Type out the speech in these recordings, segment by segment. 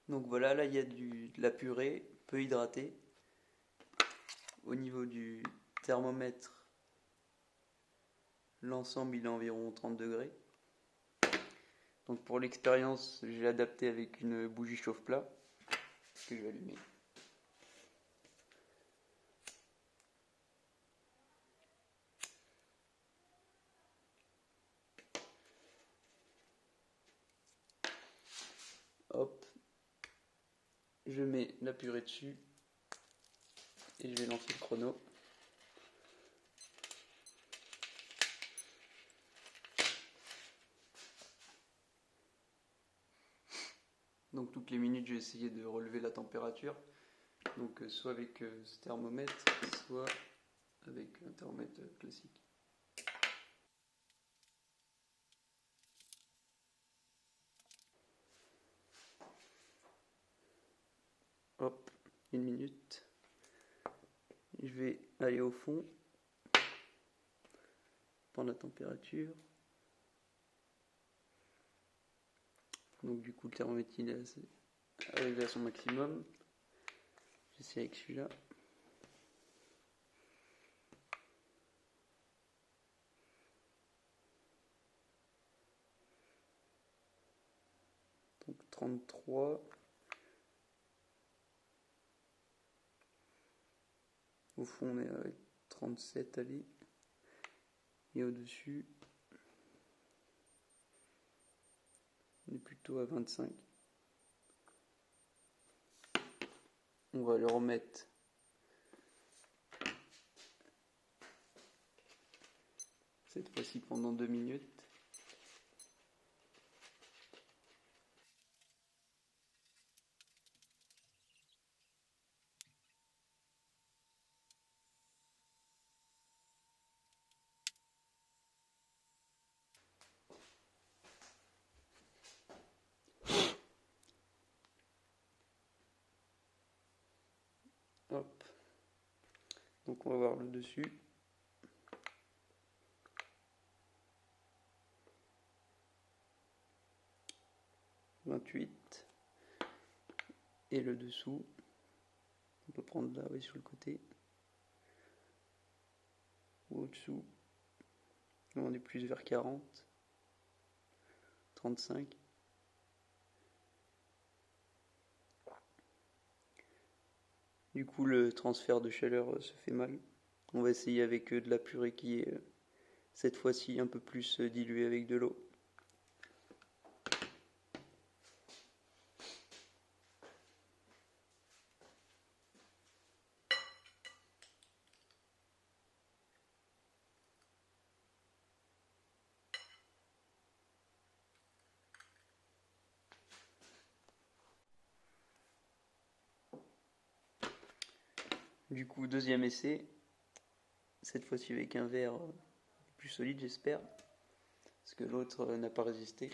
Donc voilà, là il y a de la purée peu hydratée. Au niveau du thermomètre, l'ensemble il est environ 30 degrés. Donc pour l'expérience, j'ai adapté avec une bougie chauffe-plat que je vais allumer. Hop, je mets la purée dessus et je vais lancer le chrono. Donc toutes les minutes, je vais essayer de relever la température. Donc soit avec ce thermomètre, soit avec un thermomètre classique. Hop, une minute. Je vais aller au fond, prendre la température. Donc du coup le thermomètre il est arrivé à son maximum. J'essaie avec celui-là. Donc 33. Au fond on est à 37 allez. Et au-dessus on est plutôt à 25. On va le remettre cette fois-ci pendant 2 minutes. Hop. Donc on va voir le dessus. « 28. Et le dessous. On peut prendre là, oui, sur le côté. Ou au-dessous. On est plus vers 40. 35. Du coup, le transfert de chaleur se fait mal. On va essayer avec de la purée qui est cette fois-ci un peu plus diluée avec de l'eau. Du coup, deuxième essai, cette fois-ci avec un verre plus solide j'espère, parce que l'autre n'a pas résisté.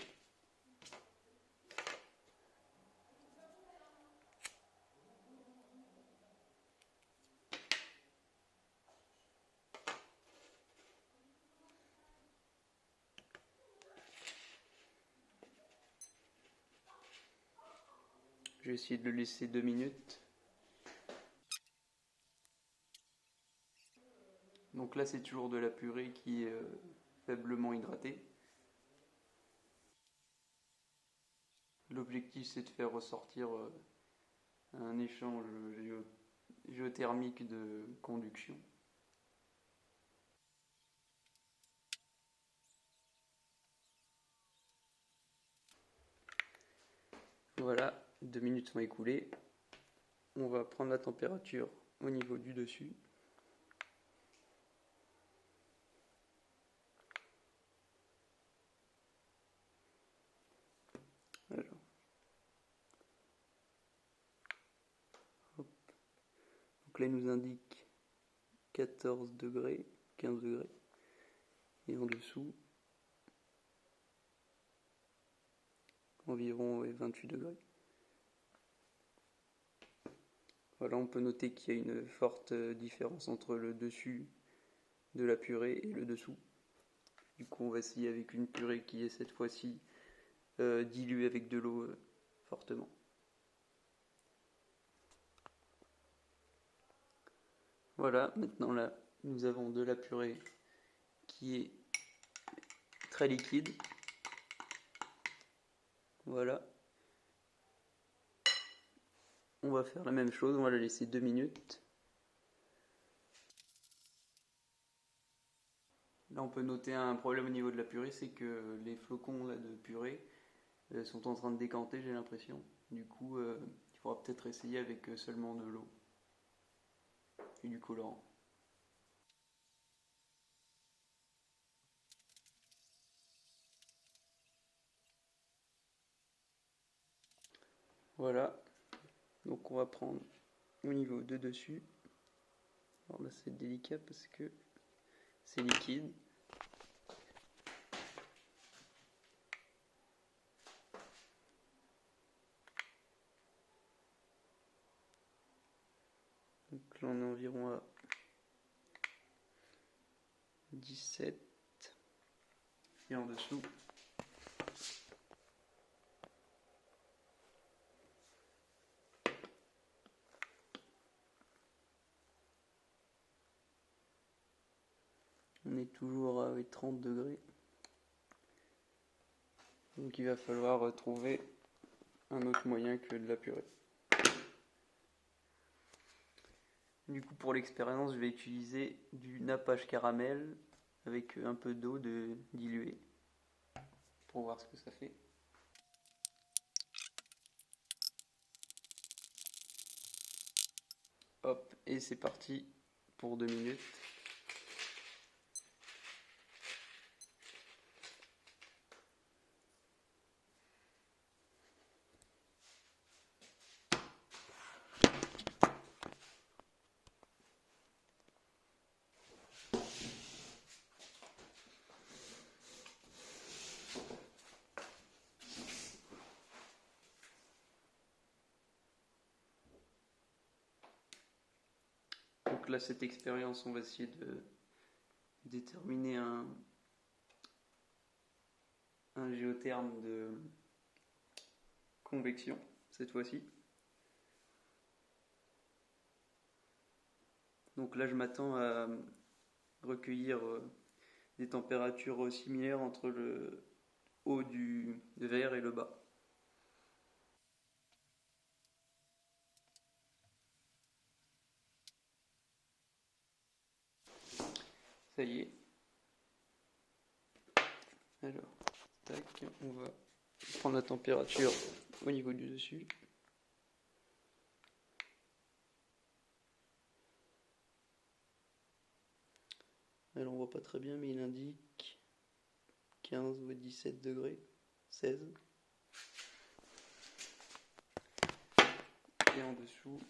Je vais essayer de le laisser 2 minutes. Donc là c'est toujours de la purée qui est faiblement hydratée. L'objectif c'est de faire ressortir un échange géothermique de conduction. Voilà, 2 minutes sont écoulées. On va prendre la température au niveau du dessus. Alors. Hop. Donc là il nous indique 14 degrés, 15 degrés. Et en dessous, environ 28 degrés. Voilà, on peut noter qu'il y a une forte différence entre le dessus de la purée et le dessous. Du coup, on va essayer avec une purée qui est cette fois-ci diluée avec de l'eau fortement. Voilà, maintenant là, nous avons de la purée qui est très liquide. Voilà. On va faire la même chose, on va la laisser 2 minutes. Là, on peut noter un problème au niveau de la purée, c'est que les flocons là, de purée sont en train de décanter, j'ai l'impression. Du coup, il faudra peut-être essayer avec seulement de l'eau et du colorant. Voilà, donc on va prendre au niveau de dessus. Alors là, c'est délicat parce que c'est liquide. Donc là, on est environ à 17. Et en dessous, on est toujours à 30 degrés. Donc il va falloir trouver un autre moyen que de la purée. Du coup, pour l'expérience, je vais utiliser du nappage caramel avec un peu d'eau diluée pour voir ce que ça fait. Hop, et c'est parti pour 2 minutes. Donc là, cette expérience, on va essayer de déterminer un géotherme de convection, cette fois-ci. Donc là, je m'attends à recueillir des températures similaires entre le haut du verre et le bas. Ça y est. Alors, tac, on va prendre la température au niveau du dessus. Alors on voit pas très bien, mais il indique 15 ou 17 degrés, 16. Et en dessous,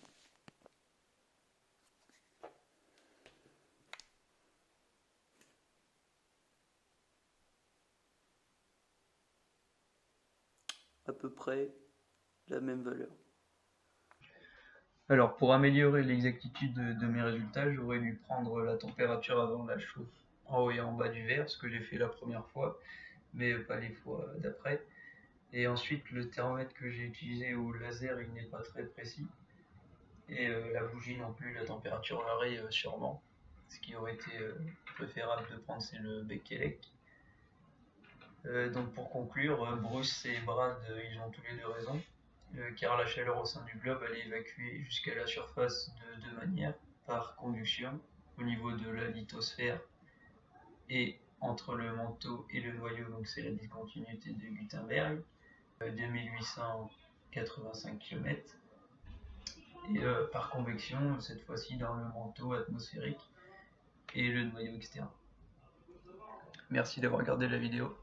à peu près la même valeur. Alors pour améliorer l'exactitude de mes résultats, j'aurais dû prendre la température avant la chauffe en haut et en bas du verre, ce que j'ai fait la première fois, mais pas les fois d'après. Et ensuite le thermomètre que j'ai utilisé au laser, il n'est pas très précis. Et la bougie non plus, la température varie sûrement. Ce qui aurait été préférable de prendre, c'est le Becquerel. Donc pour conclure, Bruce et Brad, ils ont tous les deux raison. Car la chaleur au sein du globe elle est évacuée jusqu'à la surface de deux manières, par conduction au niveau de la lithosphère et entre le manteau et le noyau, donc c'est la discontinuité de Gutenberg, 2885 km, et par convection, cette fois-ci dans le manteau atmosphérique et le noyau externe. Merci d'avoir regardé la vidéo.